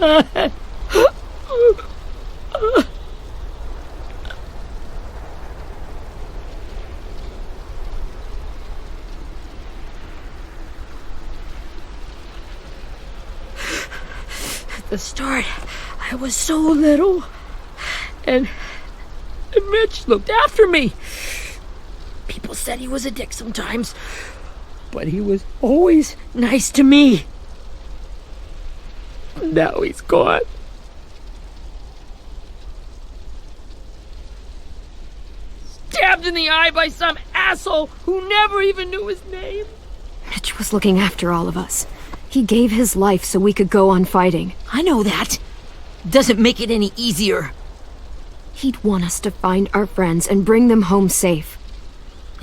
At the start, I was so little, and Mitch looked after me. People said he was a dick sometimes, but he was always nice to me. Now he's gone. Stabbed in the eye by some asshole who never even knew his name. Mitch was looking after all of us. He gave his life so we could go on fighting. I know that. Doesn't make it any easier. He'd want us to find our friends and bring them home safe.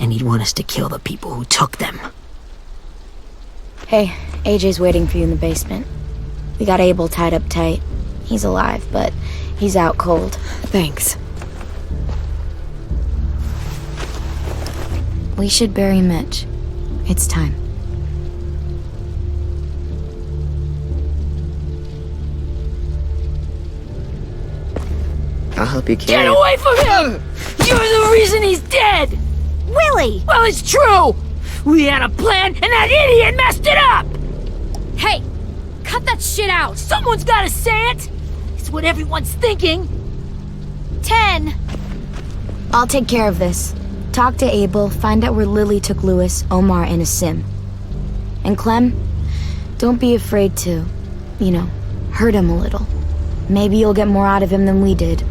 And he'd want us to kill the people who took them. Hey, AJ's waiting for you in the basement. We got Abel tied up tight. He's alive, but he's out cold. Thanks. We should bury Mitch. It's time. I'll help you carry Get it. away from him! You're the reason he's dead! Willie! Well, it's true! We had a plan, and that idiot messed it up! Hey! Cut that shit out! Someone's gotta say it! It's what everyone's thinking! 10! I'll take care of this. Talk to Abel, find out where Lily took Lewis, Omar, and a sim. And Clem, don't be afraid to, hurt him a little. Maybe you'll get more out of him than we did.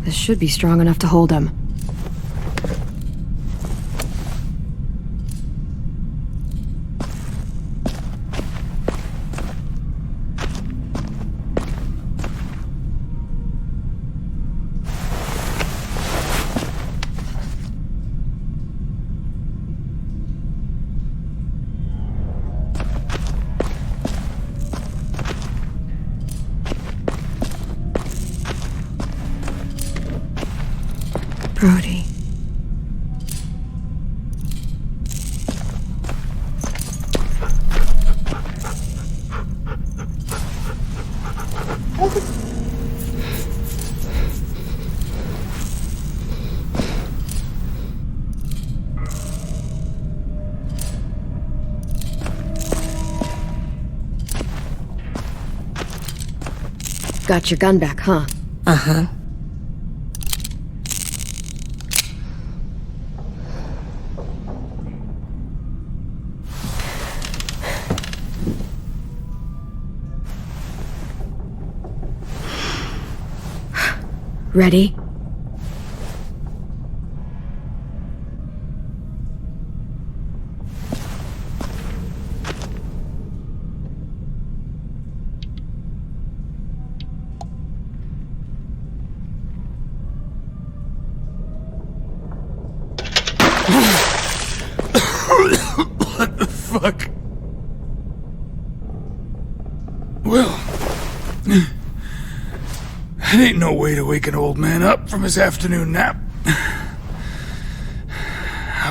This should be strong enough to hold him. Brody. Got your gun back, huh? Uh-huh. Ready? What the fuck? Well, that ain't no way to wake an old man up from his afternoon nap. I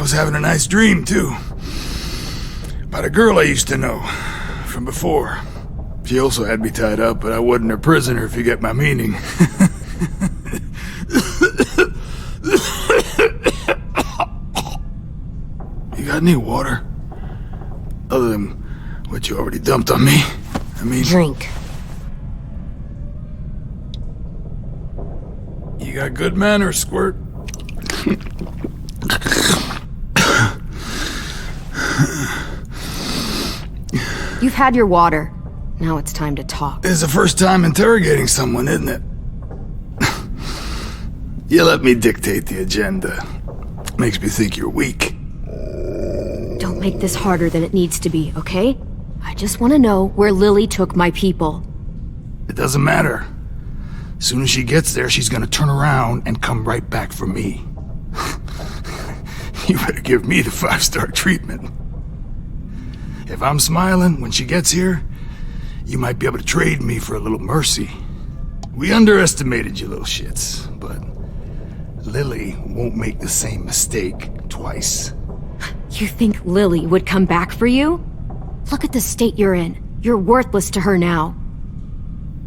was having a nice dream, too. About a girl I used to know from before. She also had me tied up, but I wasn't her prisoner, if you get my meaning. You got any water? Other than what you already dumped on me? Drink. You got good manners, Squirt. You've had your water. Now it's time to talk. It's the first time interrogating someone, isn't it? You let me dictate the agenda. Makes me think you're weak. Don't make this harder than it needs to be, okay? I just want to know where Lily took my people. It doesn't matter. As soon as she gets there, she's gonna turn around and come right back for me. You better give me the 5-star treatment. If I'm smiling when she gets here, you might be able to trade me for a little mercy. We underestimated you little shits, but Lily won't make the same mistake twice. You think Lily would come back for you? Look at the state you're in. You're worthless to her now.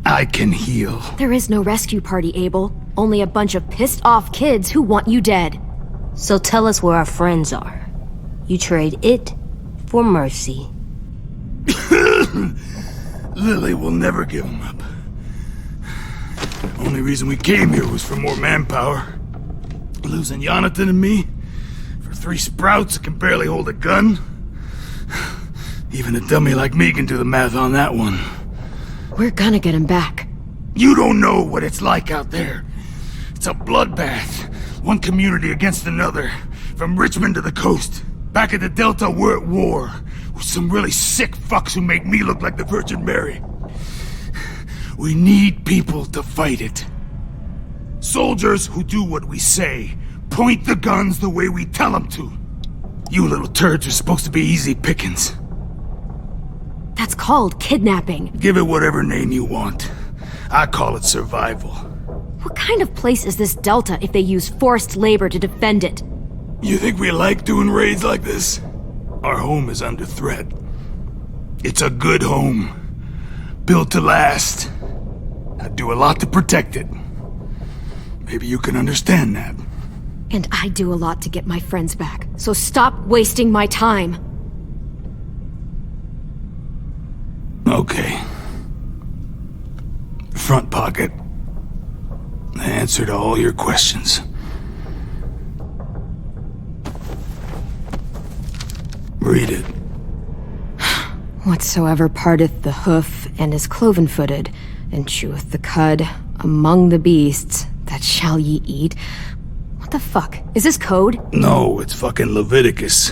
I can heal. There is no rescue party, Abel. Only a bunch of pissed-off kids who want you dead. So tell us where our friends are. You trade it for mercy. Lily will never give him up. Only reason we came here was for more manpower. Losing Jonathan and me for 3 sprouts that can barely hold a gun. Even a dummy like me can do the math on that one. We're gonna get him back. You don't know what it's like out there. It's a bloodbath. One community against another. From Richmond to the coast. Back at the Delta, we're at war. With some really sick fucks who make me look like the Virgin Mary. We need people to fight it. Soldiers who do what we say. Point the guns the way we tell them to. You little turds are supposed to be easy pickings. That's called kidnapping. Give it whatever name you want. I call it survival. What kind of place is this Delta if they use forced labor to defend it? You think we like doing raids like this? Our home is under threat. It's a good home. Built to last. I do a lot to protect it. Maybe you can understand that. And I do a lot to get my friends back. So stop wasting my time. Okay. Front pocket. The answer to all your questions. Read it. Whatsoever parteth the hoof and is cloven-footed, and cheweth the cud among the beasts, that shall ye eat. What the fuck? Is this code? No, it's fucking Leviticus.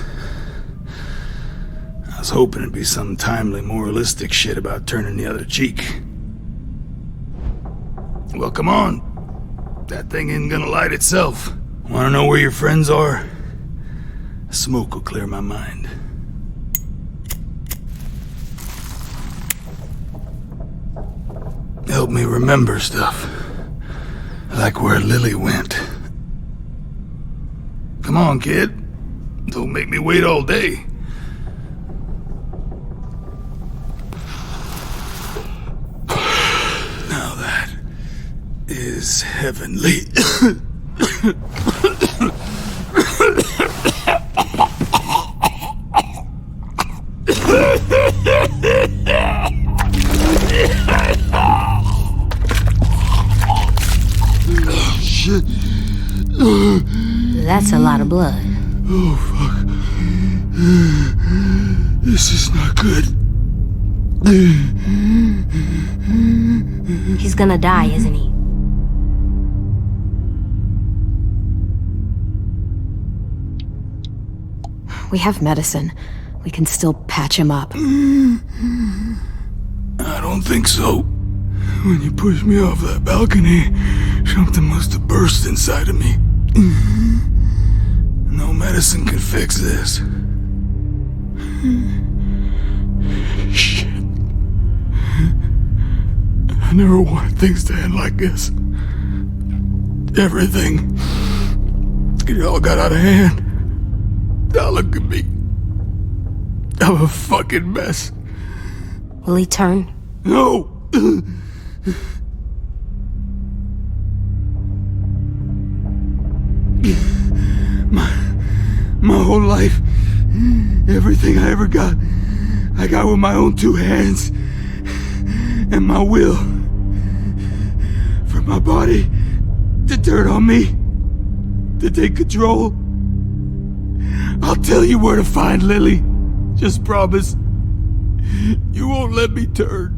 I was hoping it'd be some timely moralistic shit about turning the other cheek. Well, come on. That thing isn't gonna light itself. Wanna know where your friends are? Smoke will clear my mind. Help me remember stuff. Like where Lily went. Come on, kid. Don't make me wait all day. Now that is heavenly. Shit. That's a lot of blood. Oh, fuck. This is not good. He's gonna die, isn't he? We have medicine. We can still patch him up. I don't think so. When you pushed me off that balcony, something must have burst inside of me. No medicine could fix this. Shit. I never wanted things to end like this. Everything. It all got out of hand. Now look at me. I'm a fucking mess. Will he turn? No! My whole life, everything I ever got, I got with my own 2 hands and my will. For my body to turn on me, to take control. I'll tell you where to find Lily. Just promise you won't let me turn.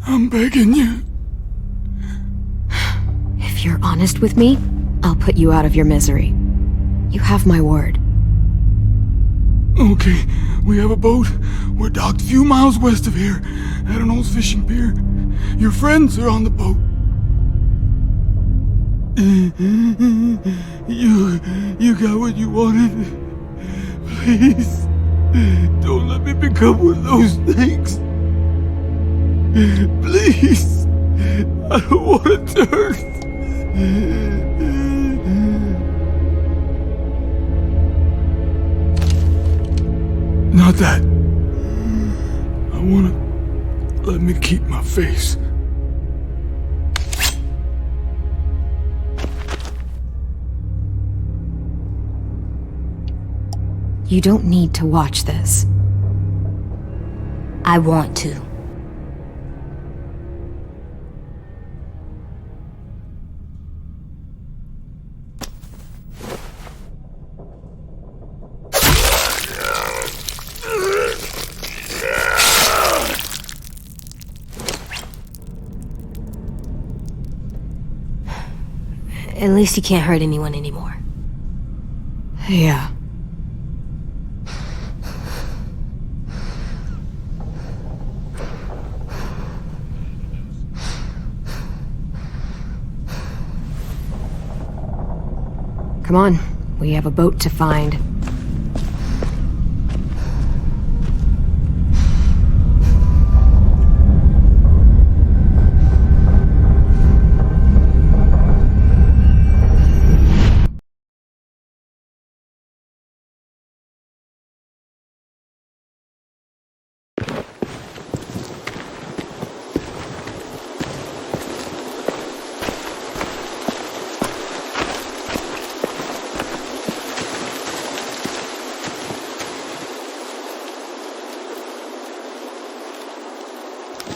I'm begging you. If honest with me, I'll put you out of your misery. You have my word. Okay, we have a boat. We're docked a few miles west of here, at an old fishing pier. Your friends are on the boat. You got what you wanted. Please, don't let me become one of those things. Please, I don't want to turn. Not that. I wanna let me keep my face. You don't need to watch this. I want to. At least he can't hurt anyone anymore. Yeah. Come on, we have a boat to find.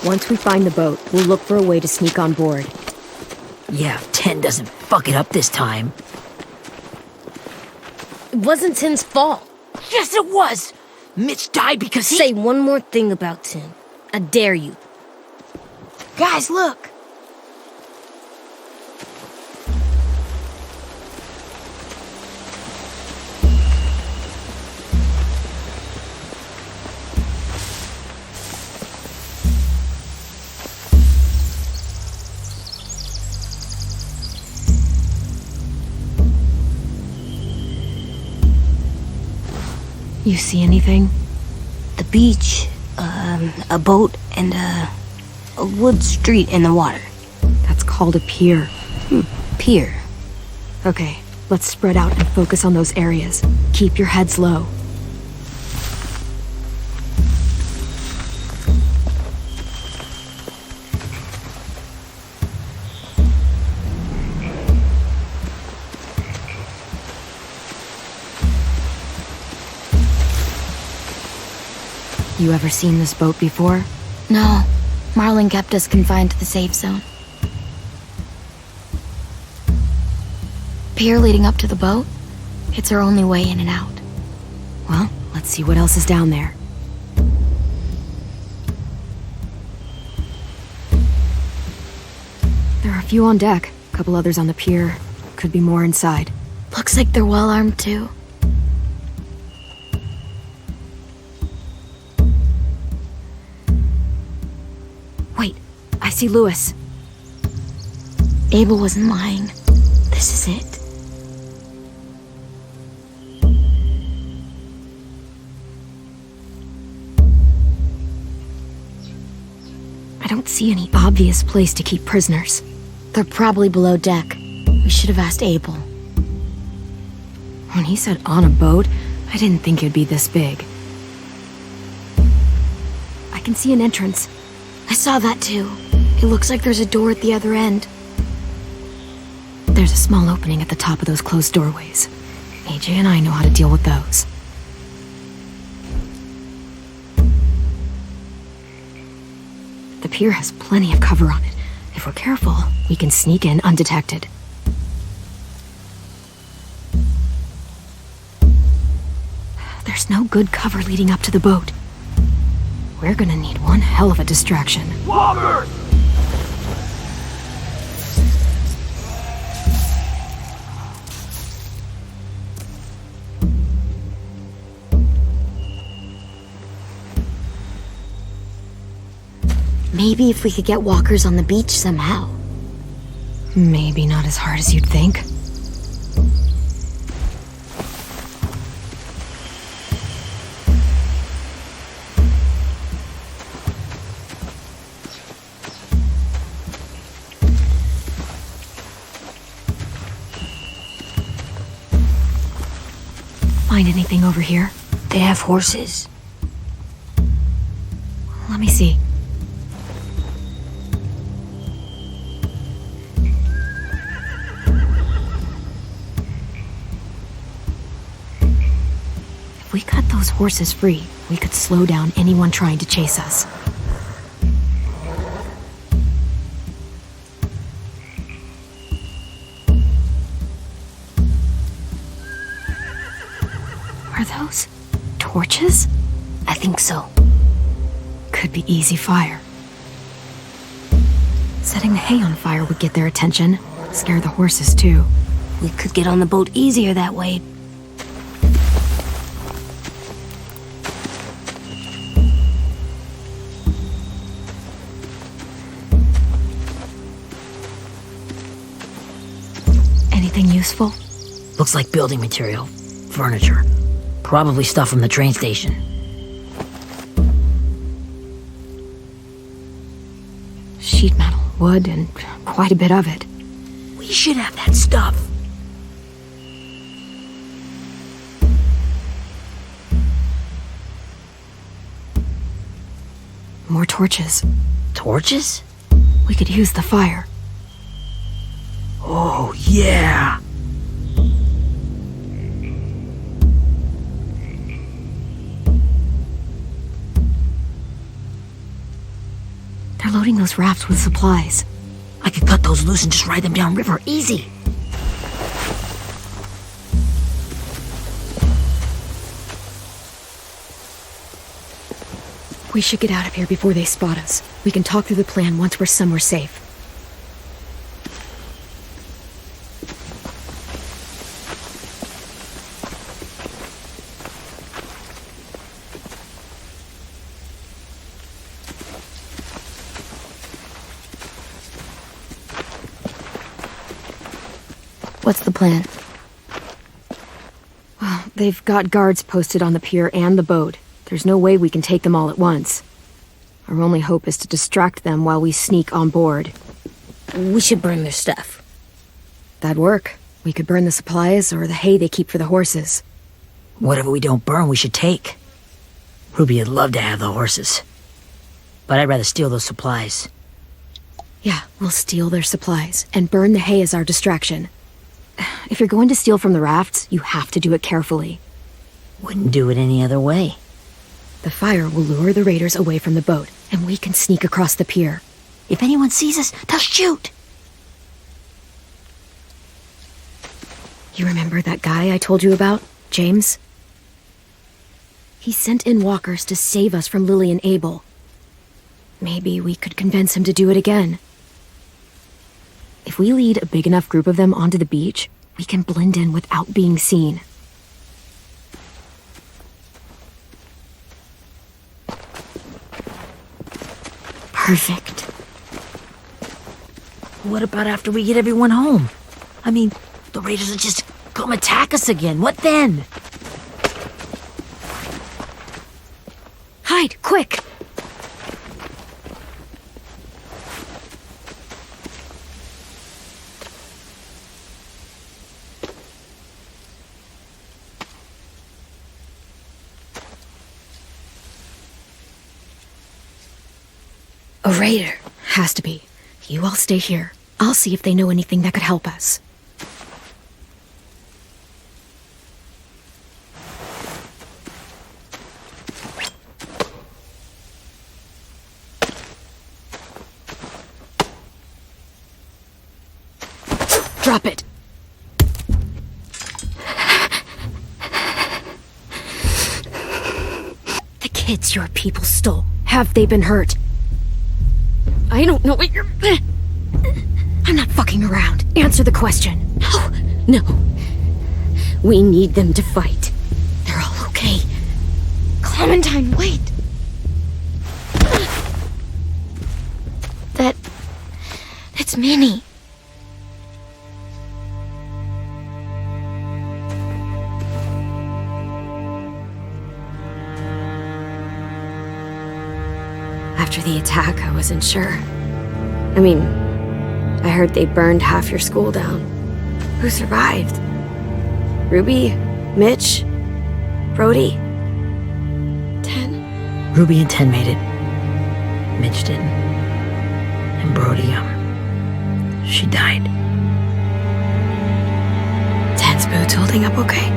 Once we find the boat, we'll look for a way to sneak on board. Yeah, if 10 doesn't fuck it up this time. It wasn't 10's fault. Yes, it was! Mitch died because he— Say one more thing about 10. I dare you. Guys, look! You see anything? The beach, a boat, and a wood street in the water. That's called a pier. Pier. Okay, let's spread out and focus on those areas. Keep your heads low. You ever seen this boat before? No, Marlin kept us confined to the safe zone. Pier leading up to the boat? It's our only way in and out. Well, let's see what else is down there. There are a few on deck, a couple others on the pier. Could be more inside. Looks like they're well armed too. Wait, I see Lewis. Abel wasn't lying. This is it. I don't see any obvious place to keep prisoners. They're probably below deck. We should have asked Abel. When he said on a boat, I didn't think it'd be this big. I can see an entrance. I saw that too. It looks like there's a door at the other end. There's a small opening at the top of those closed doorways. AJ and I know how to deal with those. The pier has plenty of cover on it. If we're careful, we can sneak in undetected. There's no good cover leading up to the boat. We're gonna need one hell of a distraction. Walker! Maybe if we could get walkers on the beach somehow. Maybe not as hard as you'd think. Find anything over here? They have horses. Let me see. If we cut those horses free, we could slow down anyone trying to chase us. Are those torches? I think so. Could be easy fire. Setting the hay on fire would get their attention. Scare the horses, too. We could get on the boat easier that way. Anything useful? Looks like building material. Furniture. Probably stuff from the train station. Sheet metal, wood, and quite a bit of it. We should have that stuff. More torches. Torches? We could use the fire. Oh, yeah! They're loading those rafts with supplies. I could cut those loose and just ride them downriver. Easy! We should get out of here before they spot us. We can talk through the plan once we're somewhere safe. What's the plan? Well, they've got guards posted on the pier and the boat. There's no way we can take them all at once. Our only hope is to distract them while we sneak on board. We should burn their stuff. That'd work. We could burn the supplies or the hay they keep for the horses. Whatever we don't burn, we should take. Ruby would love to have the horses. But I'd rather steal those supplies. Yeah, we'll steal their supplies and burn the hay as our distraction. If you're going to steal from the rafts, you have to do it carefully. Wouldn't do it any other way. The fire will lure the raiders away from the boat, and we can sneak across the pier. If anyone sees us, they'll shoot! You remember that guy I told you about, James? He sent in walkers to save us from Lily and Abel. Maybe we could convince him to do it again. If we lead a big enough group of them onto the beach, we can blend in without being seen. Perfect. What about after we get everyone home? I mean, the raiders will just come attack us again. What then? Hide, quick! A raider. Has to be. You all stay here. I'll see if they know anything that could help us. Drop it. The kids your people stole. Have they been hurt? I don't know what you're... I'm not fucking around. Answer the question. No. We need them to fight. They're all okay. Clementine, wait! It's Minnie. After the attack, I wasn't sure. I mean, I heard they burned half your school down. Who survived? Ruby? Mitch? Brody? 10? Ruby and 10 made it. Mitch didn't. And Brody, she died. 10's boots holding up okay?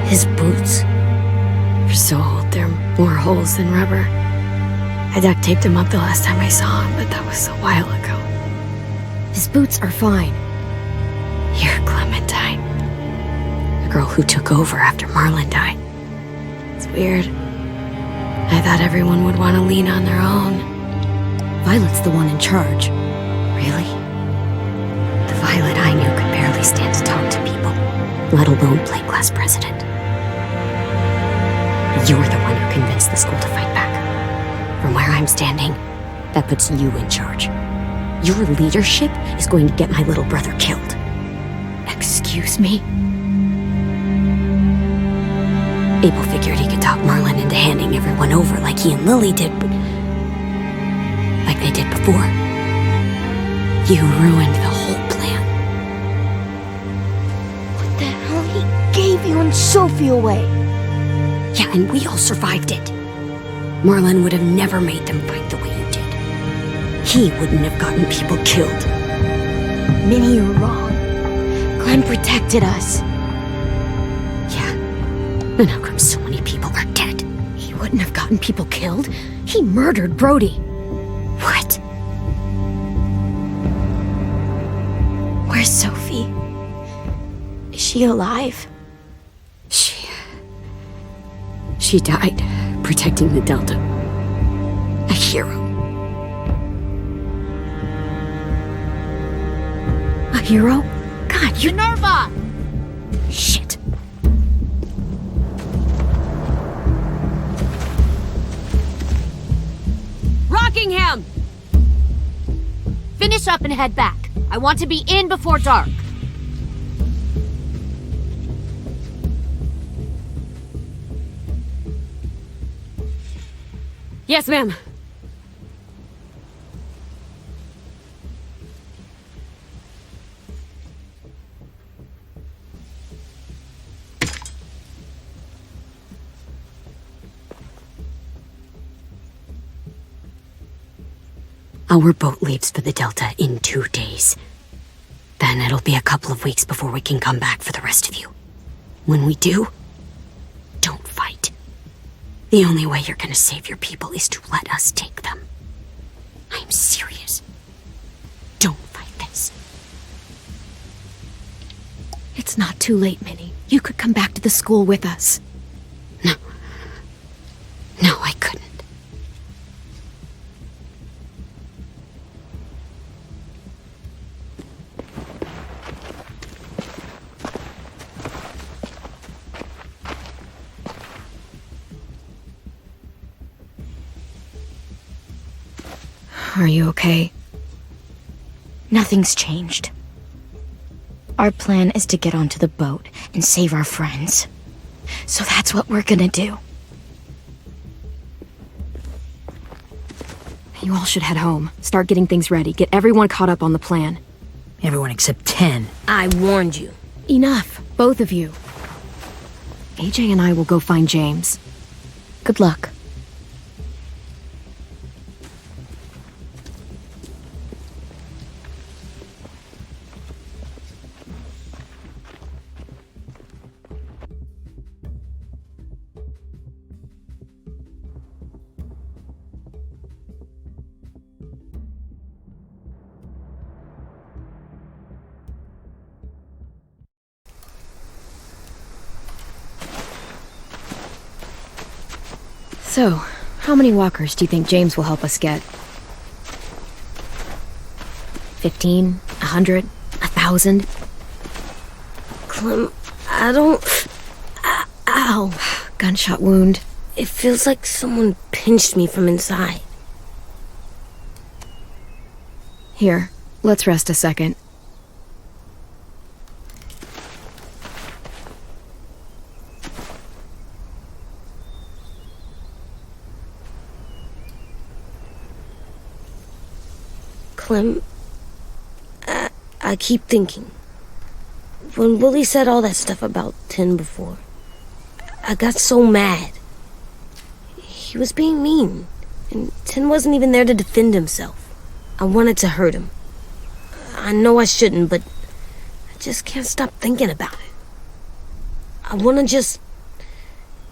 His boots? They're so old, there are more holes than rubber. I duct taped him up the last time I saw him, but that was a while ago. His boots are fine. You're Clementine. The girl who took over after Marlon died. It's weird. I thought everyone would want to lean on their own. Violet's the one in charge. Really? The Violet I knew could barely stand to talk to people, let alone play class president. You're the one who convinced the school to fight back. From where I'm standing, that puts you in charge. Your leadership is going to get my little brother killed. Excuse me? Abel figured he could talk Marlon into handing everyone over like he and Lily did, but like they did before. You ruined the whole plan. What the hell? He gave you and Sophie away. Yeah, and we all survived it. Marlon would have never made them fight the way you did. He wouldn't have gotten people killed. Minnie, you're wrong. Clem protected us. Yeah. And how come so many people are dead? He wouldn't have gotten people killed. He murdered Brody. What? Where's Sophie? Is she alive? She died protecting the Delta. A hero. A hero? God, you... Minerva! Shit. Rockingham! Finish up and head back. I want to be in before dark. Yes, ma'am. Our boat leaves for the Delta in 2 days. Then it'll be a couple of weeks before we can come back for the rest of you. When we do, don't fight. The only way you're gonna save your people is to let us take them. I'm serious. Don't fight this. It's not too late, Minnie. You could come back to the school with us. No. No, I couldn't. Are you okay? Nothing's changed. Our plan is to get onto the boat and save our friends. So that's what we're gonna do. You all should head home. Start getting things ready. Get everyone caught up on the plan. Everyone except 10. I warned you. Enough, both of you. AJ and I will go find James. Good luck. So, how many walkers do you think James will help us get? 15? 100? 1,000? Clem, I don't... Ow! Gunshot wound. It feels like someone pinched me from inside. Here, Let's rest a second. Clem, I keep thinking. When Willie said all that stuff about 10 before, I got so mad. He was being mean, and 10 wasn't even there to defend himself. I wanted to hurt him. I know I shouldn't, but I just can't stop thinking about it. I want to just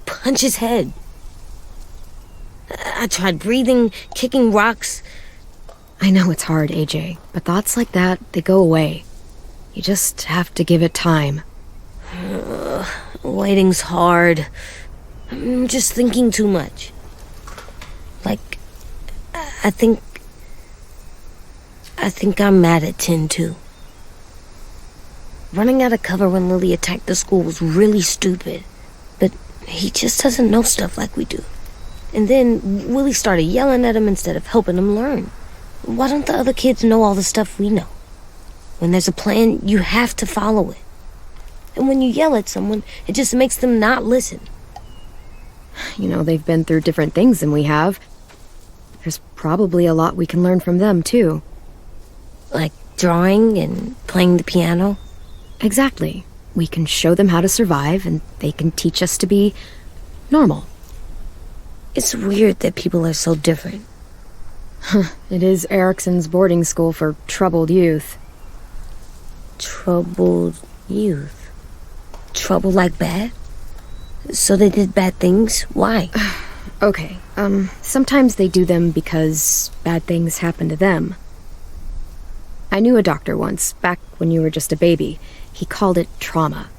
punch his head. I tried breathing, kicking rocks. I know it's hard, AJ, but thoughts like that, they go away. You just have to give it time. Waiting's hard. I'm just thinking too much. Like, I think I'm mad at 10 too. Running out of cover when Lily attacked the school was really stupid. But he just doesn't know stuff like we do. And then Willie started yelling at him instead of helping him learn. Why don't the other kids know all the stuff we know? When there's a plan, you have to follow it. And when you yell at someone, it just makes them not listen. You know, they've been through different things than we have. There's probably a lot we can learn from them, too. Like drawing and playing the piano? Exactly. We can show them how to survive, and they can teach us to be normal. It's weird that people are so different. It is Erickson's boarding school for troubled youth. Troubled youth? Trouble like bad? So they did bad things? Why? Okay, sometimes they do them because bad things happen to them. I knew a doctor once, back when you were just a baby. He called it trauma.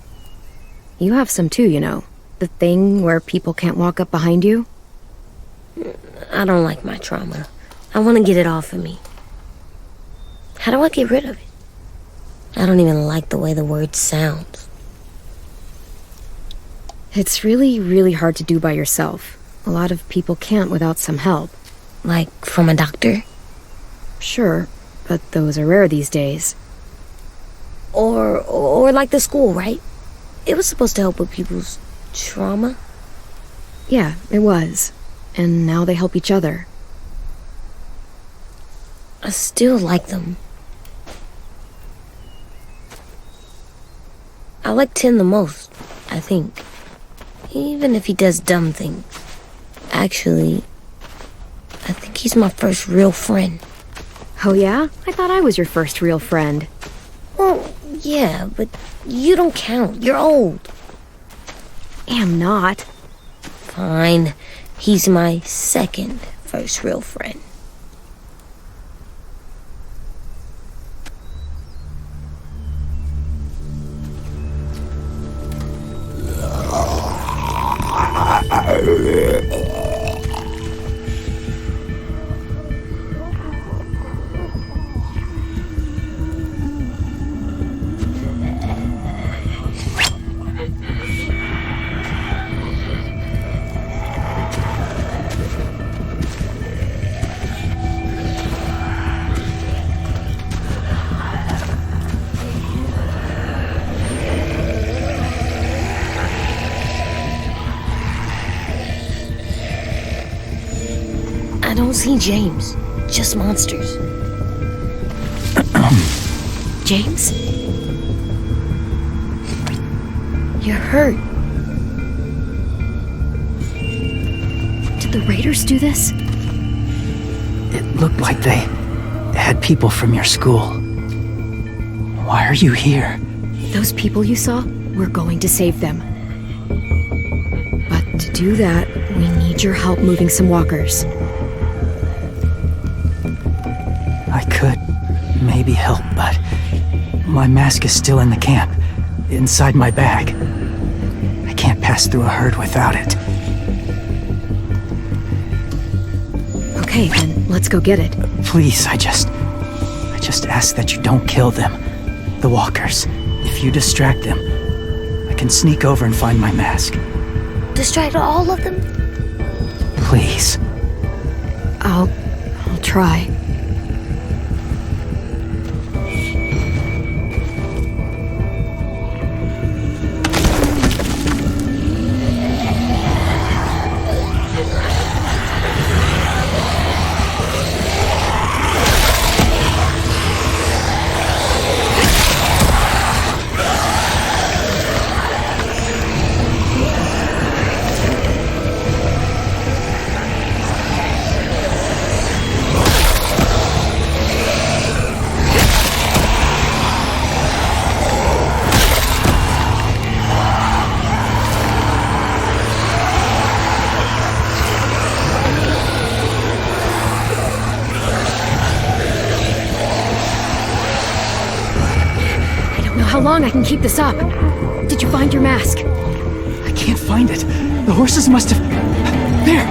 You have some too, you know. The thing where people can't walk up behind you. I don't like my trauma. I want to get it off of me. How do I get rid of it? I don't even like the way the word sounds. It's really, really hard to do by yourself. A lot of people can't without some help. Like from a doctor? Sure, but those are rare these days. Or like the school, right? It was supposed to help with people's trauma. Yeah, it was. And now they help each other. I still like them. I like 10 the most, I think. Even if he does dumb things. Actually, I think he's my first real friend. Oh yeah? I thought I was your first real friend. Well, yeah, but you don't count. You're old. Am not. Fine. He's my second first real friend. I don't see James, just monsters. James? You're hurt. Did the raiders do this? It looked like they had people from your school. Why are you here? Those people you saw, we're going to save them. But to do that, we need your help moving some walkers. I could maybe help, but my mask is still in the camp, inside my bag. I can't pass through a herd without it. Okay, then let's go get it. Please, I just ask that you don't kill them, the walkers. If you distract them, I can sneak over and find my mask. Distract all of them? Please. I'll try. know how long I can keep this up. Did you find your mask? I can't find it. The horses must have... There!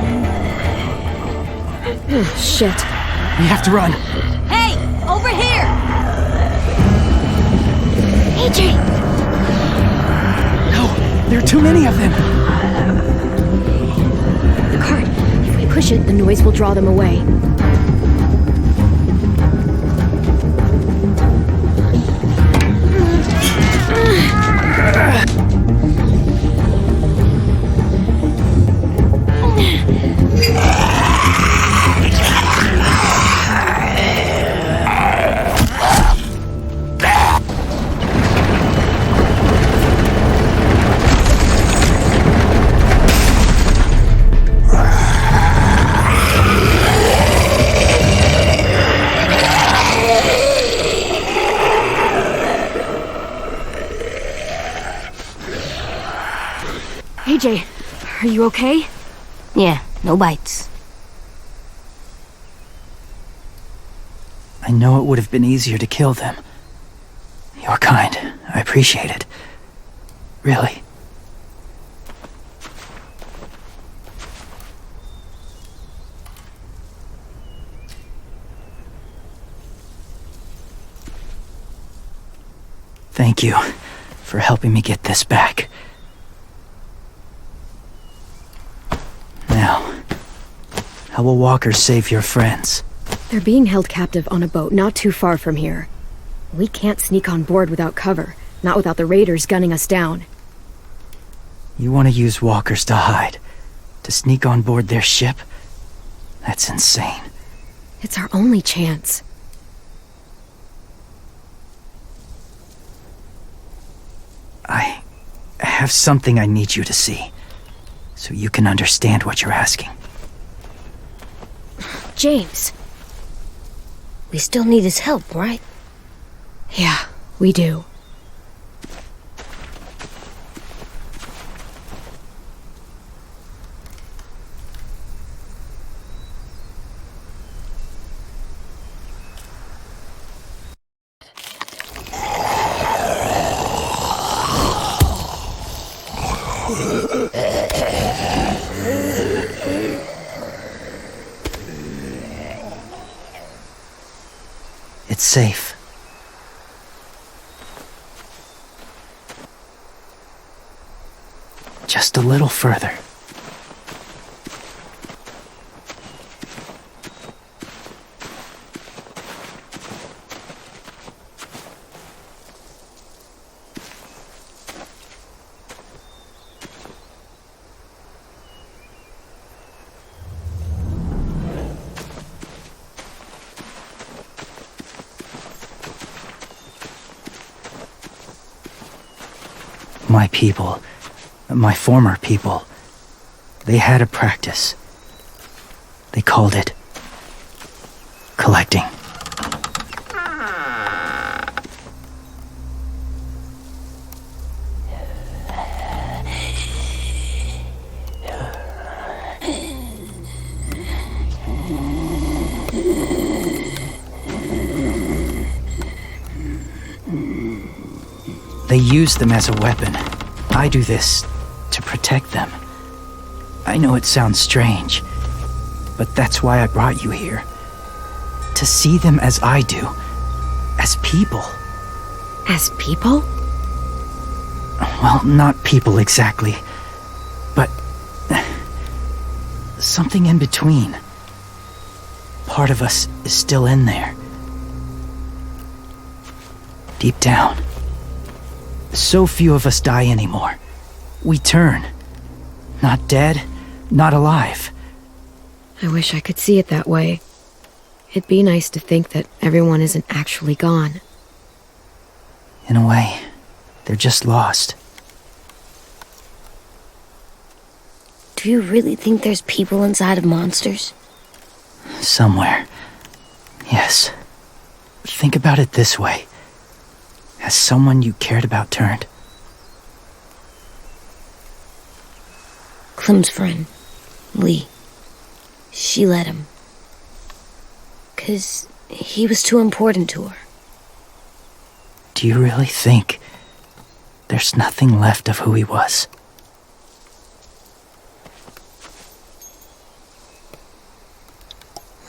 Shit. We have to run. Hey! Over here! AJ! No, there are too many of them. The cart. If we push it, the noise will draw them away. AJ, are you okay? Yeah, no bites. I know it would have been easier to kill them. You're kind. I appreciate it. Really. Thank you for helping me get this back. Now, how will walkers save your friends? They're being held captive on a boat not too far from here. We can't sneak on board without cover, not without the raiders gunning us down. You want to use walkers to hide? To sneak on board their ship? That's insane. It's our only chance. I have something I need you to see, so you can understand what you're asking. James. We still need his help, right? Yeah, we do. It's safe. Just a little further. My people, my former people, they had a practice. They called it collecting. They use them as a weapon. I do this to protect them. I know it sounds strange, but that's why I brought you here. To see them as I do. As people. As people? Well, not people exactly, but something in between. Part of us is still in there. Deep down. So few of us die anymore. We turn. Not dead, not alive. I wish I could see it that way. It'd be nice to think that everyone isn't actually gone. In a way, they're just lost. Do you really think there's people inside of monsters? Somewhere. Yes. Think about it this way. Has someone you cared about turned? Clem's friend, Lee. She let him. 'Cause he was too important to her. Do you really think there's nothing left of who he was?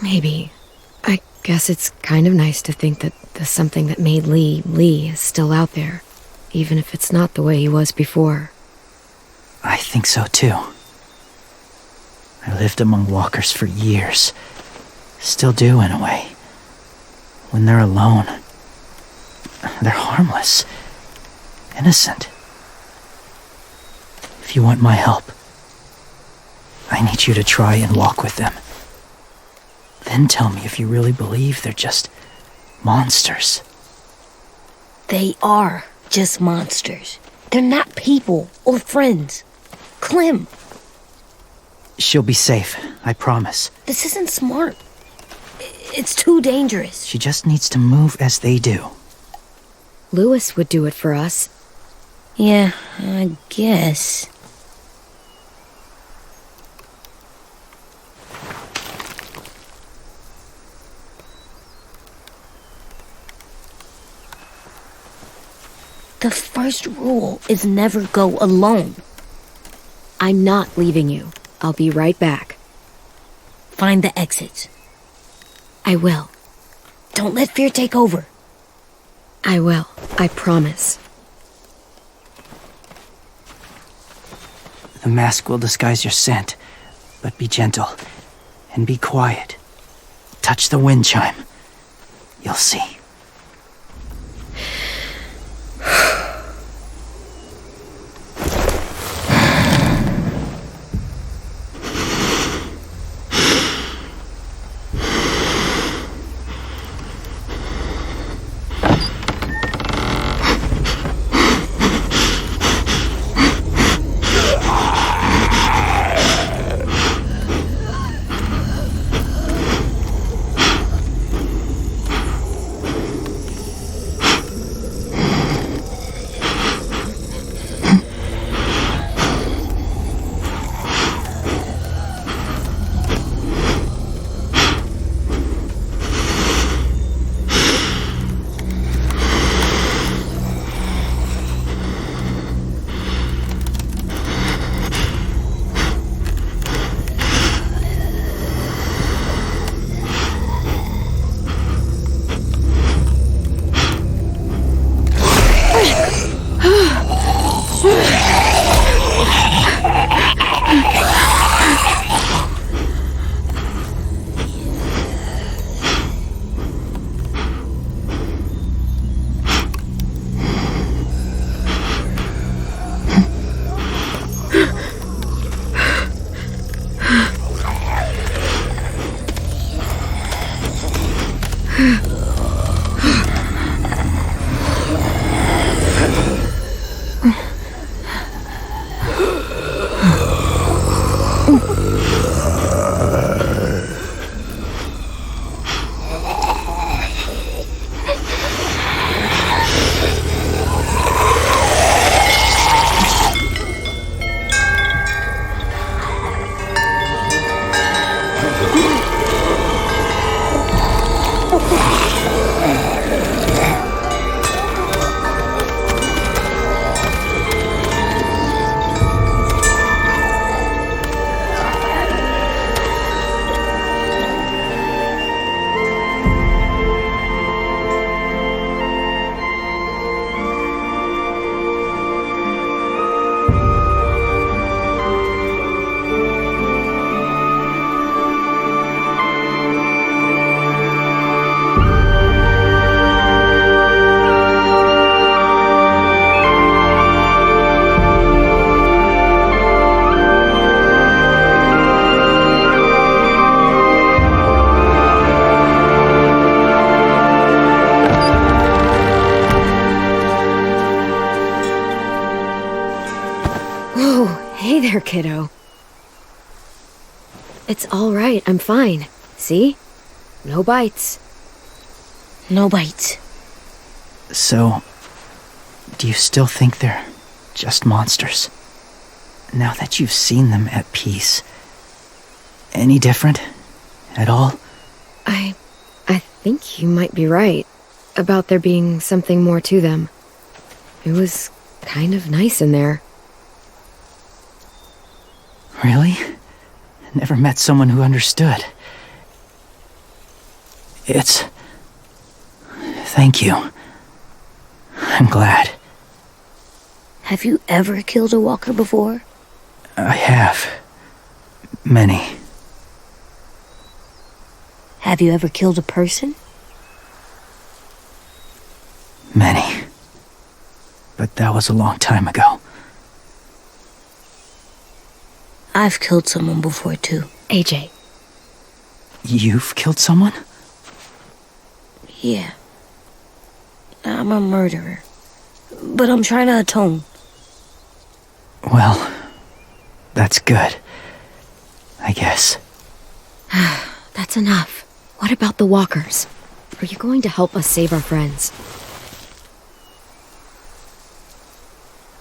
Maybe. I guess it's kind of nice to think that the something that made Lee is still out there, even if it's not the way he was before. I think so too. I lived among walkers for years. Still do, in a way. When they're alone, they're harmless. Innocent. If you want my help, I need you to try and walk with them. Then tell me if you really believe they're just monsters. They are just monsters. They're not people or friends. Clem, She'll be safe, I promise. this isn't smart. It's too dangerous. She just needs to move as they do. Lewis would do it for us. Yeah, I guess. The first rule is never go alone. I'm not leaving you. I'll be right back. Find the exits. I will. Don't let fear take over. I will. I promise. The mask will disguise your scent, but be gentle and be quiet. Touch the wind chime. You'll see. Hey there, kiddo. It's all right. I'm fine. See? No bites. No bites. So, do you still think they're just monsters? Now that you've seen them at peace. Any different? At all? I think you might be right. about there being something more to them. It was kind of nice in there. Really? I never met someone who understood. Thank you. I'm glad. Have you ever killed a walker before? I have. Many. Have you ever killed a person? Many. But that was a long time ago. I've killed someone before, too. AJ. You've killed someone? Yeah. I'm a murderer. But I'm trying to atone. Well, that's good. I guess. That's enough. What about the walkers? Are you going to help us save our friends?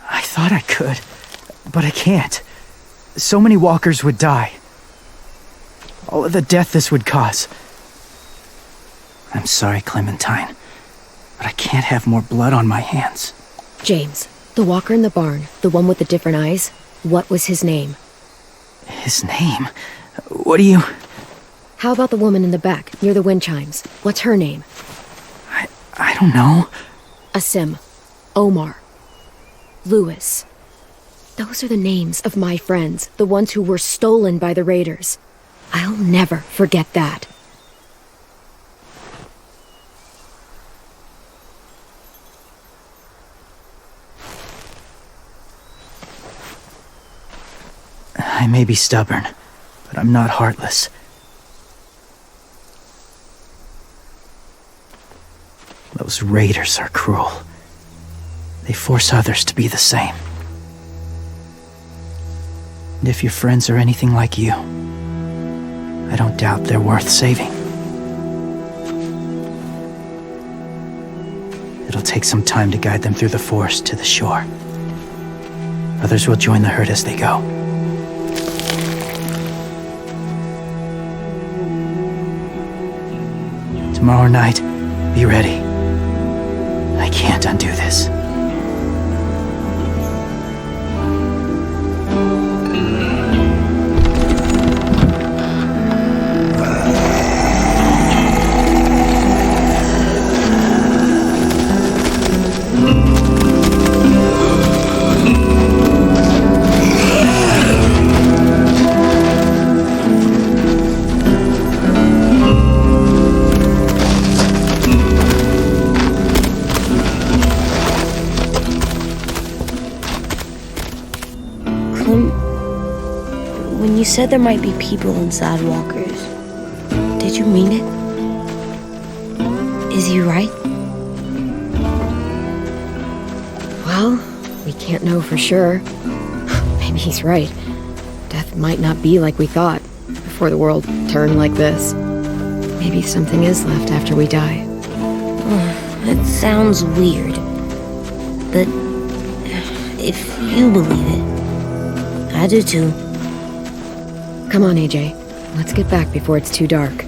I thought I could, but I can't. So many walkers would die. All of the death this would cause. I'm sorry, Clementine, but I can't have more blood on my hands. James, the walker in the barn, the one with the different eyes, what was his name? His name? What do you... How about the woman in the back, near the wind chimes? What's her name? I don't know. Asim. Omar. Lewis. Those are the names of my friends, the ones who were stolen by the raiders. I'll never forget that. I may be stubborn, but I'm not heartless. Those raiders are cruel. They force others to be the same. And if your friends are anything like you, I don't doubt they're worth saving. It'll take some time to guide them through the forest to the shore. Others will join the herd as they go. Tomorrow night, be ready. I can't undo this. When you said there might be people inside walkers, did you mean it? Is he right? Well, we can't know for sure. Maybe he's right. Death might not be like we thought, before the world turned like this. Maybe something is left after we die. It sounds weird, but if you believe it, I do too. Come on, AJ. Let's get back before it's too dark.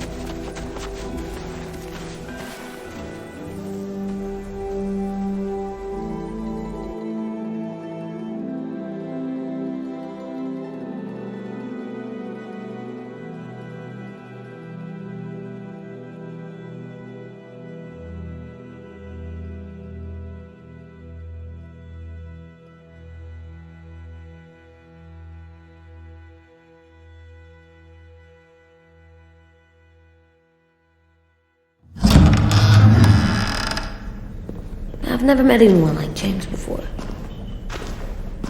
I've never met anyone like James before.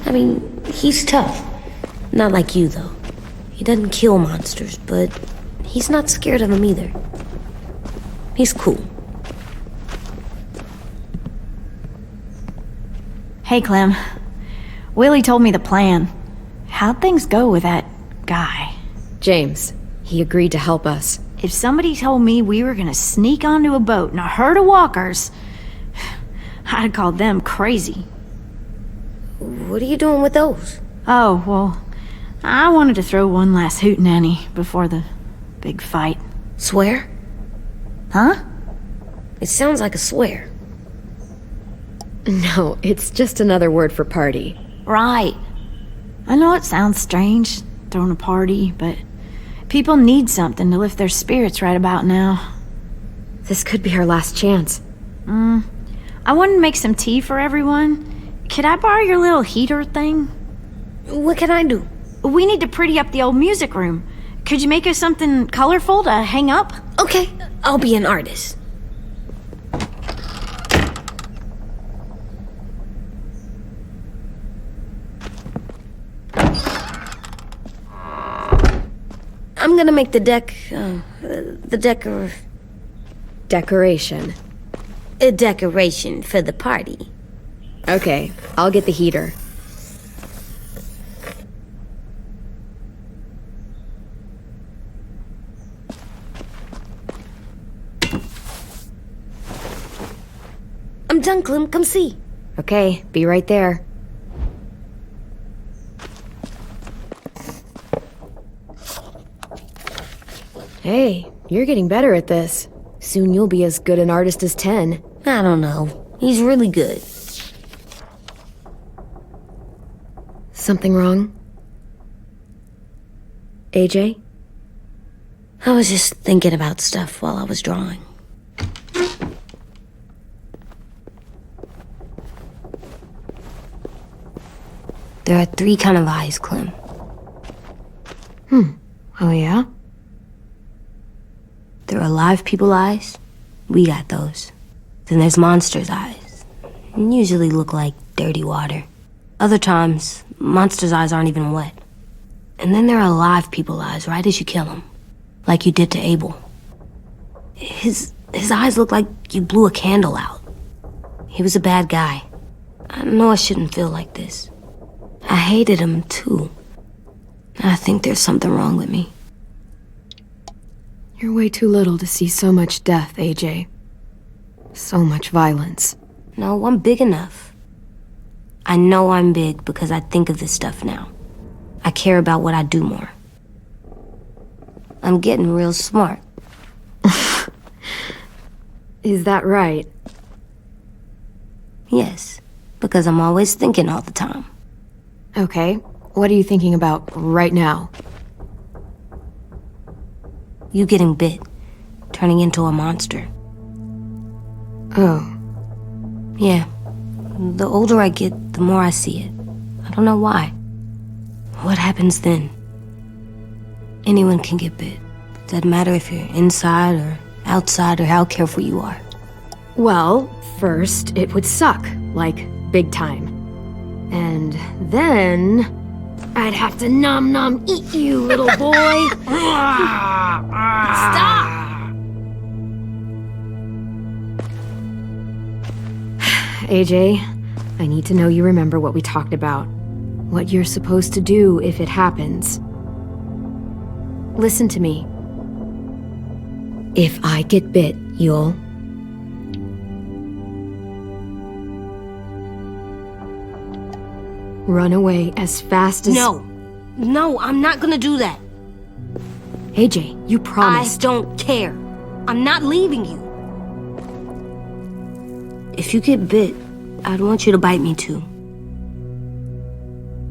I mean, he's tough. Not like you, though. He doesn't kill monsters, but he's not scared of them either. He's cool. Hey, Clem. Willie told me the plan. How'd things go with that guy? James, he agreed to help us. If somebody told me we were gonna sneak onto a boat in a herd of walkers, I'd have called them crazy. What are you doing with those? Oh, well, I wanted to throw one last hootenanny before the big fight. Swear? Huh? It sounds like a swear. No, it's just another word for party. Right. I know it sounds strange, throwing a party, but people need something to lift their spirits right about now. This could be our last chance. I wanted to make some tea for everyone. Could I borrow your little heater thing? What can I do? We need to pretty up the old music room. Could you make us something colorful to hang up? Okay, I'll be an artist. I'm gonna make the Decoration. a decoration for the party. Okay, I'll get the heater. I'm done, Clem. Come see. Okay, be right there. Hey, you're getting better at this. Soon you'll be as good an artist as 10. I don't know. He's really good. Something wrong? AJ? I was just thinking about stuff while I was drawing. There are 3 kind of eyes, Clem. Oh yeah? There are live people eyes. We got those. Then there's monsters' eyes. Usually look like dirty water. Other times, monsters' eyes aren't even wet. And then there are live people eyes right as you kill them. Like you did to Abel. His eyes look like you blew a candle out. He was a bad guy. I know I shouldn't feel like this. I hated him too. I think there's something wrong with me. You're way too little to see so much death, AJ. So much violence. No, I'm big enough. I know I'm big because I think of this stuff now. I care about what I do more. I'm getting real smart. Is that right? Yes, because I'm always thinking all the time. Okay, what are you thinking about right now? You getting bit, turning into a monster. Oh. Yeah, the older I get, the more I see it. I don't know why. What happens then? Anyone can get bit. Doesn't matter if you're inside or outside or how careful you are. Well, first, it would suck, like, big time. And then I'd have to nom eat you, little boy. Stop! AJ, I need to know you remember what we talked about. What you're supposed to do if it happens. Listen to me. If I get bit, you'll... run away as fast as... No, I'm not gonna do that. AJ, you promised. I don't care. I'm not leaving you. If you get bit, I'd want you to bite me too.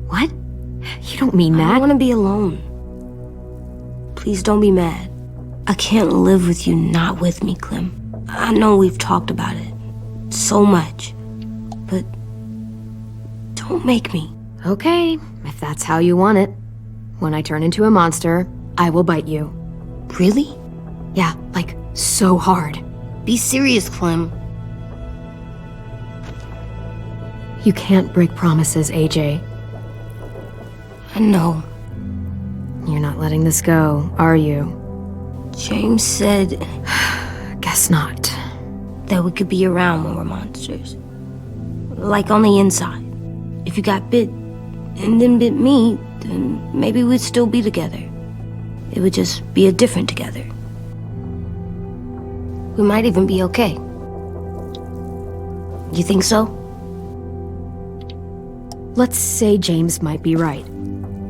What? You don't mean that. I don't want to be alone. Please don't be mad. I can't live with you not with me, Clem. I know we've talked about it so much, but don't make me. Okay, if that's how you want it. When I turn into a monster, I will bite you. Really? Yeah, like, so hard. Be serious, Clem. You can't break promises, AJ. I know. You're not letting this go, are you? James said Guess not. that we could be around when we're monsters. Like on the inside. If you got bit and then bit me, then maybe we'd still be together. It would just be a different together. We might even be okay. You think so? Let's say James might be right.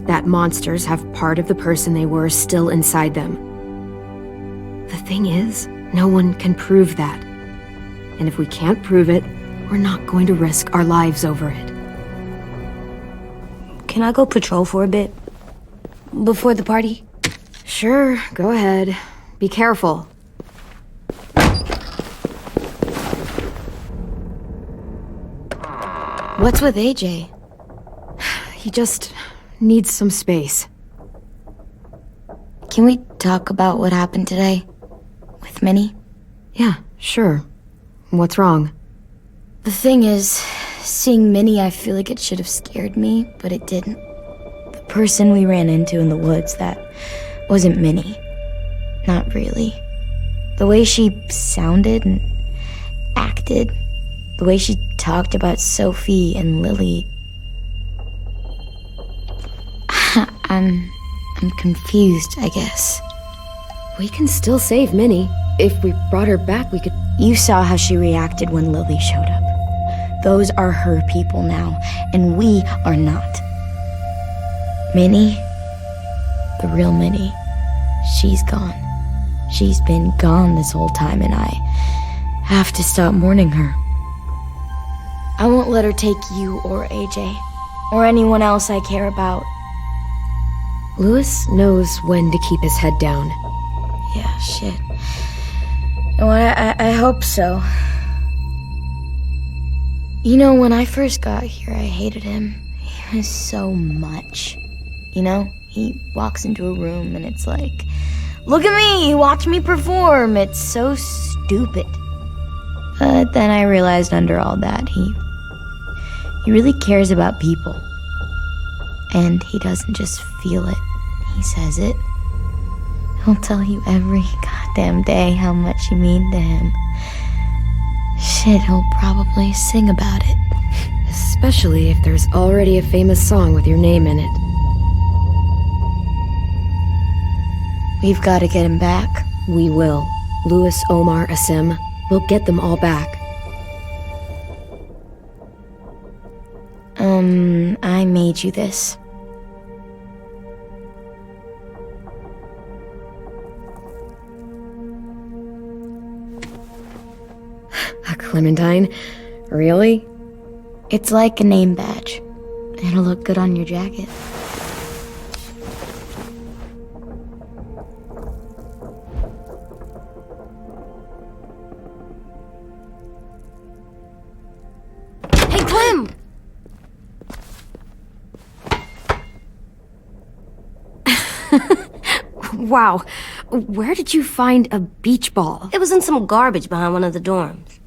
That monsters have part of the person they were still inside them. The thing is, no one can prove that. And if we can't prove it, we're not going to risk our lives over it. Can I go patrol for a bit? Before the party? Sure, go ahead. Be careful. What's with AJ? He just needs some space. Can we talk about what happened today? With Minnie? Yeah, sure. What's wrong? The thing is, seeing Minnie, I feel like it should have scared me, but it didn't. The person we ran into in the woods, that wasn't Minnie. Not really. The way she sounded and acted, the way she talked about Sophie and Lily. I'm confused, I guess. We can still save Minnie. If we brought her back, we could... You saw how she reacted when Lily showed up. Those are her people now, and we are not. Minnie, the real Minnie, she's gone. She's been gone this whole time, and I have to stop mourning her. I won't let her take you or AJ, or anyone else I care about. Louis knows when to keep his head down. Yeah, shit. Well, I hope so. You know, when I first got here, I hated him. He was so much. You know, he walks into a room and it's like, look at me, watch me perform. It's so stupid. But then I realized under all that, he really cares about people. And he doesn't just feel it, he says it. He'll tell you every goddamn day how much you mean to him. Shit, he'll probably sing about it. Especially if there's already a famous song with your name in it. We've got to get him back. We will. Louis, Omar, Asim. We'll get them all back. I made you this. A Clementine? Really? It's like a name badge. It'll look good on your jacket. Hey, Clem! Wow. Where did you find a beach ball? It was in some garbage behind one of the dorms.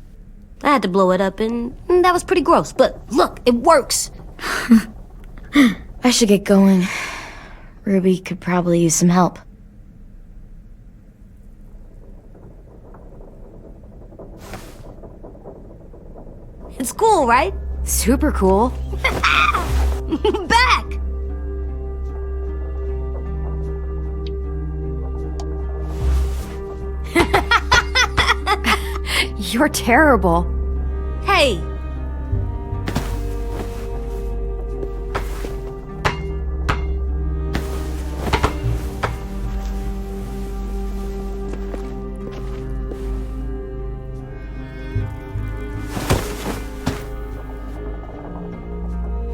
I had to blow it up, and that was pretty gross. But look, it works. I should get going. Ruby could probably use some help. It's cool, right? Super cool. Back! You're terrible. Hey!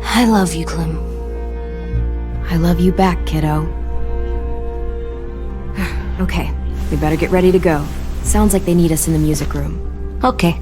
I love you, Clem. I love you back, kiddo. Okay, we better get ready to go. Sounds like they need us in the music room. Okay.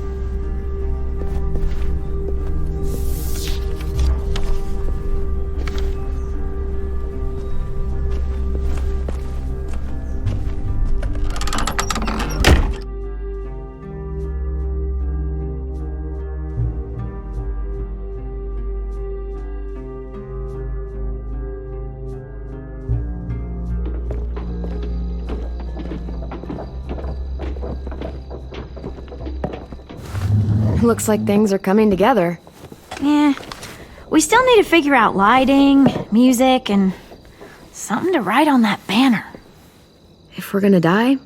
Looks like things are coming together. Yeah. We still need to figure out lighting, music, and something to write on that banner. If we're gonna die,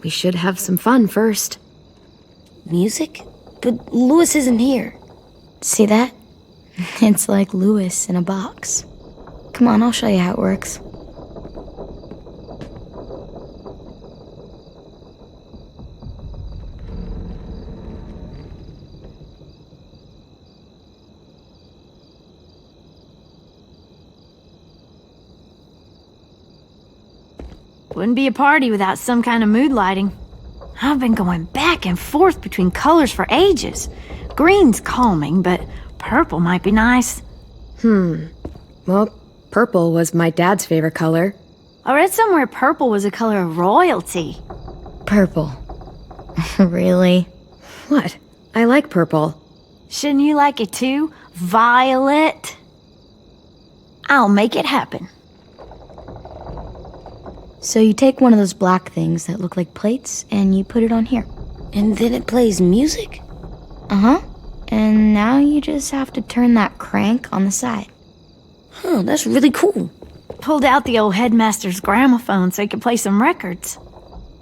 we should have some fun first. Music? But Louis isn't here. See that? It's like Louis in a box. Come on, I'll show you how it works. Wouldn't be a party without some kind of mood lighting. I've been going back and forth between colors for ages. Green's calming, but purple might be nice. Well, purple was my dad's favorite color. I read somewhere purple was a color of royalty. Purple. Really? What? I like purple. Shouldn't you like it too? Violet? I'll make it happen. So you take one of those black things that look like plates and you put it on here. And then it plays music? Uh-huh. And now you just have to turn that crank on the side. Huh, that's really cool. Pulled out the old headmaster's gramophone so he could play some records.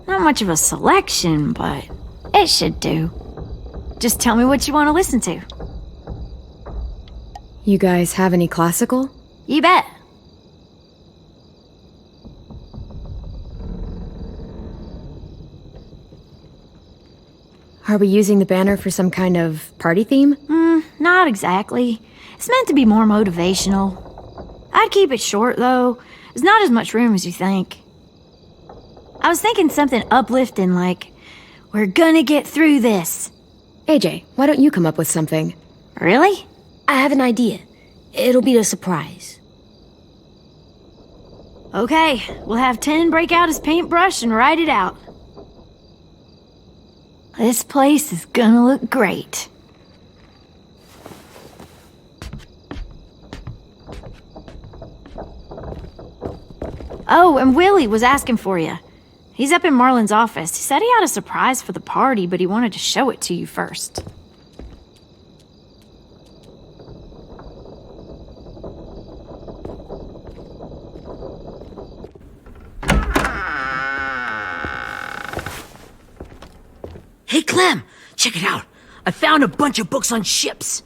Not much of a selection, but it should do. Just tell me what you want to listen to. You guys have any classical? You bet. Are we using the banner for some kind of party theme? Not exactly. It's meant to be more motivational. I'd keep it short, though. There's not as much room as you think. I was thinking something uplifting like, "We're gonna get through this." AJ, why don't you come up with something? Really? I have an idea. It'll be a surprise. Okay, we'll have 10 break out his paintbrush and write it out. This place is gonna look great. Oh, and Willie was asking for you. He's up in Marlin's office. He said he had a surprise for the party, but he wanted to show it to you first. Hey, Clem, check it out. I found a bunch of books on ships.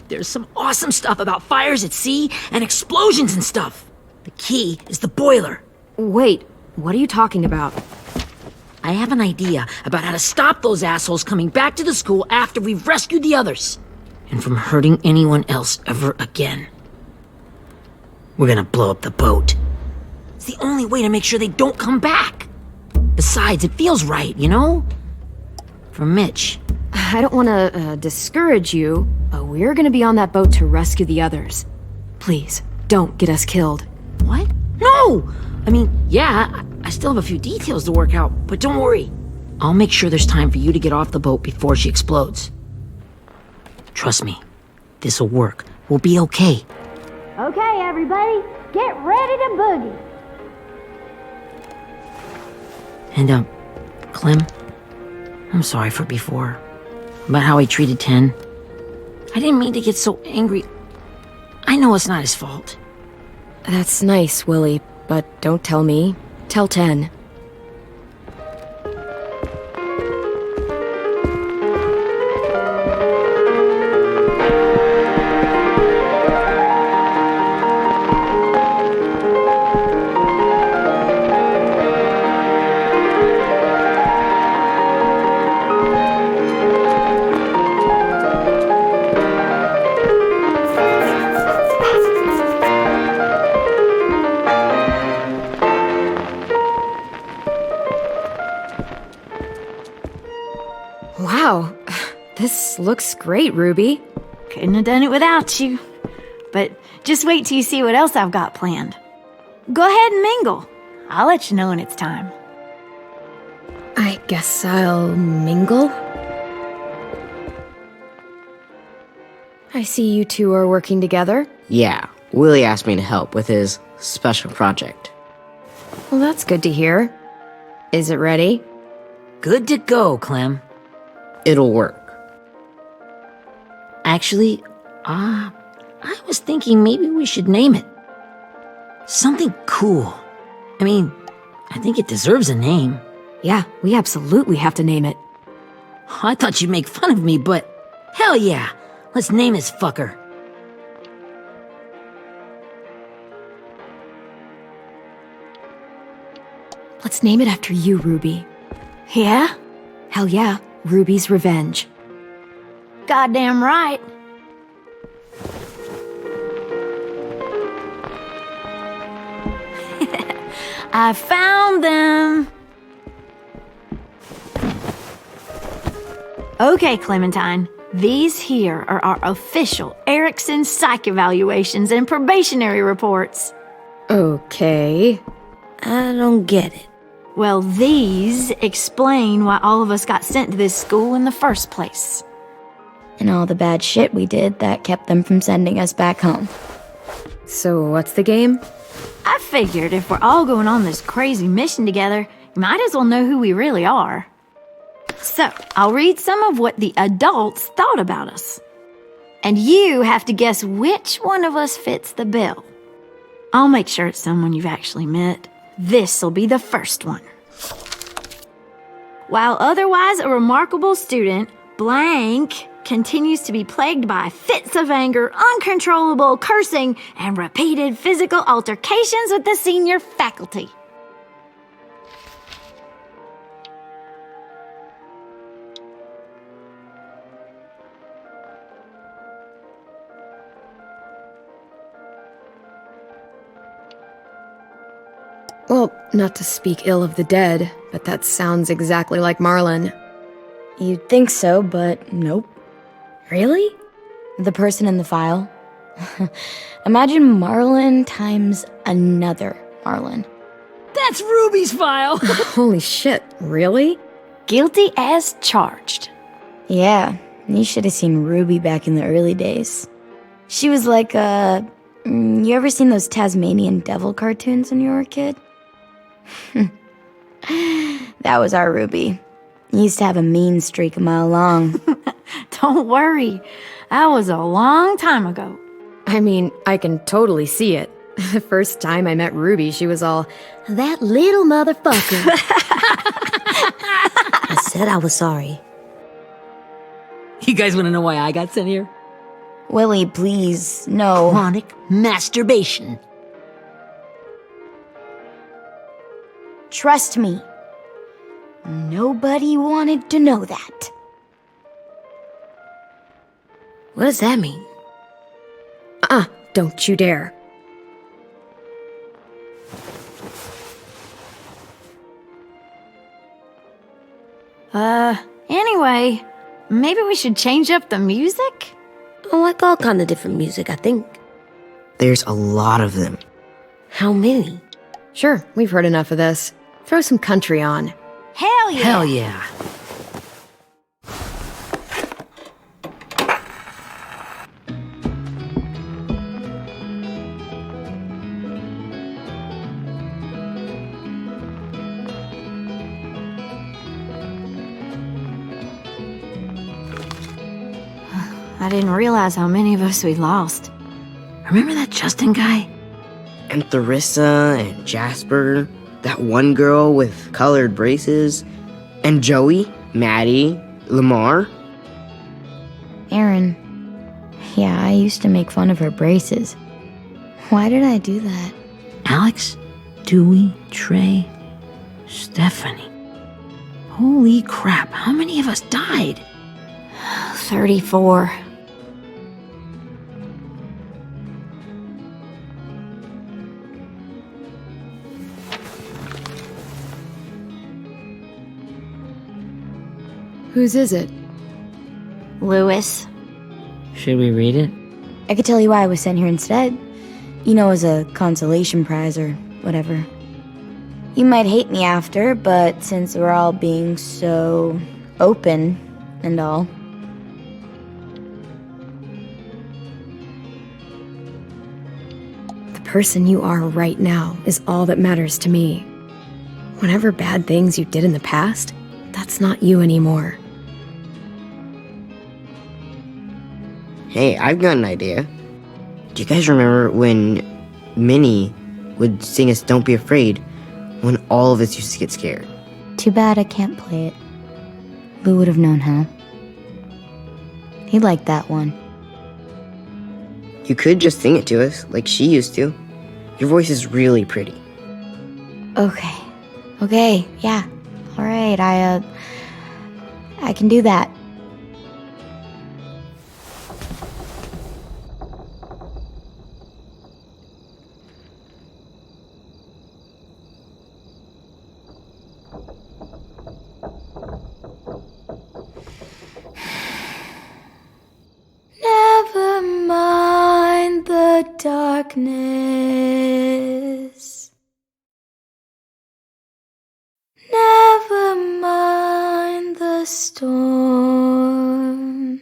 There's some awesome stuff about fires at sea and explosions and stuff. The key is the boiler. Wait, what are you talking about? I have an idea about how to stop those assholes coming back to the school after we've rescued the others. And from hurting anyone else ever again. We're gonna blow up the boat. It's the only way to make sure they don't come back. Besides, it feels right, you know? For Mitch. I don't want to discourage you, but we're gonna be on that boat to rescue the others. Please, don't get us killed. What? No! I mean, yeah, I still have a few details to work out, but don't worry. I'll make sure there's time for you to get off the boat before she explodes. Trust me, this'll work. We'll be okay. Okay, everybody, get ready to boogie. And, Clem, I'm sorry for before. About how I treated Ten. I didn't mean to get so angry. I know it's not his fault. That's nice, Willie, but don't tell me. Tell 10. Wow, this looks great, Ruby. Couldn't have done it without you. But just wait till you see what else I've got planned. Go ahead and mingle. I'll let you know when it's time. I guess I'll mingle? I see you two are working together. Yeah, Willie asked me to help with his special project. Well, that's good to hear. Is it ready? Good to go, Clem. It'll work. Actually, I was thinking maybe we should name it. Something cool. I mean, I think it deserves a name. Yeah, we absolutely have to name it. I thought you'd make fun of me, but hell yeah. Let's name this fucker. Let's name it after you, Ruby. Yeah? Hell yeah, Ruby's Revenge. Goddamn right. I found them! Okay, Clementine. These here are our official Erickson psych evaluations and probationary reports. Okay. I don't get it. Well, these explain why all of us got sent to this school in the first place. And all the bad shit we did that kept them from sending us back home. So what's the game? I figured if we're all going on this crazy mission together, you might as well know who we really are. So, I'll read some of what the adults thought about us. And you have to guess which one of us fits the bill. I'll make sure it's someone you've actually met. This'll be the first one. While otherwise a remarkable student, blank continues to be plagued by fits of anger, uncontrollable cursing, and repeated physical altercations with the senior faculty. Well, not to speak ill of the dead, but that sounds exactly like Marlon. You'd think so, but nope. Really? The person in the file. Imagine Marlon times another Marlon. That's Ruby's file. Holy shit, really? Guilty as charged. Yeah, you should have seen Ruby back in the early days. She was like you ever seen those Tasmanian devil cartoons when you were a kid? That was our Ruby. He used to have a mean streak a mile long. Don't worry. That was a long time ago. I mean, I can totally see it. The first time I met Ruby, she was all, "That little motherfucker." I said I was sorry. You guys want to know why I got sent here? Willie, please, no. Chronic masturbation. Trust me. Nobody wanted to know that. What does that mean? Don't you dare. Anyway, maybe we should change up the music? I like all kind of different music, I think. There's a lot of them. How many? Sure, we've heard enough of this. Throw some country on. Hell yeah! Hell yeah. I didn't realize how many of us we lost. Remember that Justin guy? And Theresa and Jasper, that one girl with colored braces, and Joey, Maddie, Lamar. Aaron. Yeah, I used to make fun of her braces. Why did I do that? Alex, Dewey, Trey, Stephanie. Holy crap, how many of us died? 34. Whose is it? Lewis. Should we read it? I could tell you why I was sent here instead. You know, as a consolation prize or whatever. You might hate me after, but since we're all being so open and all. The person you are right now is all that matters to me. Whatever bad things you did in the past, that's not you anymore. Hey, I've got an idea. Do you guys remember when Minnie would sing us Don't Be Afraid when all of us used to get scared? Too bad I can't play it. Lou would have known how. He liked that one. You could just sing it to us, like she used to. Your voice is really pretty. Okay, yeah. Alright, I can do that. darkness. Never mind the storm.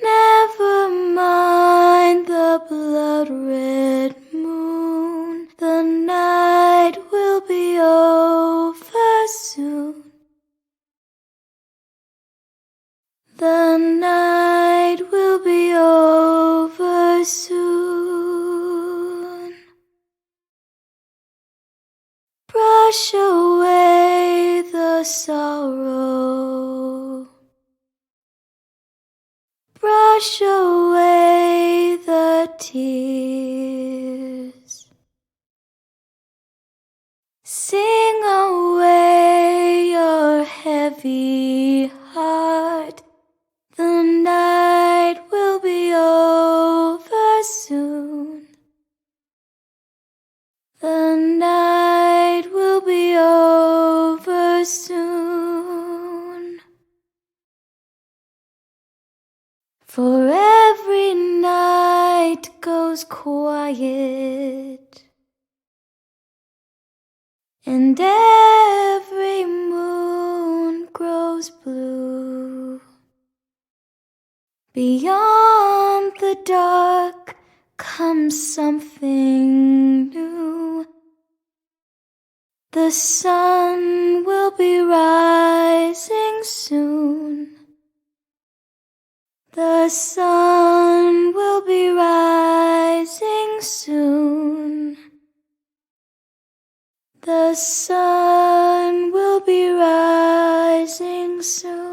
Never mind the blood-red moon. The night will be over soon. The night will be over soon. Brush away the sorrow. Brush away the tears. Sing away your heavy heart. The night will be over soon. The night will be over soon. For every night goes quiet, and every moon grows blue. Beyond the dark comes something new. The sun will be rising soon. The sun will be rising soon. The sun will be rising soon.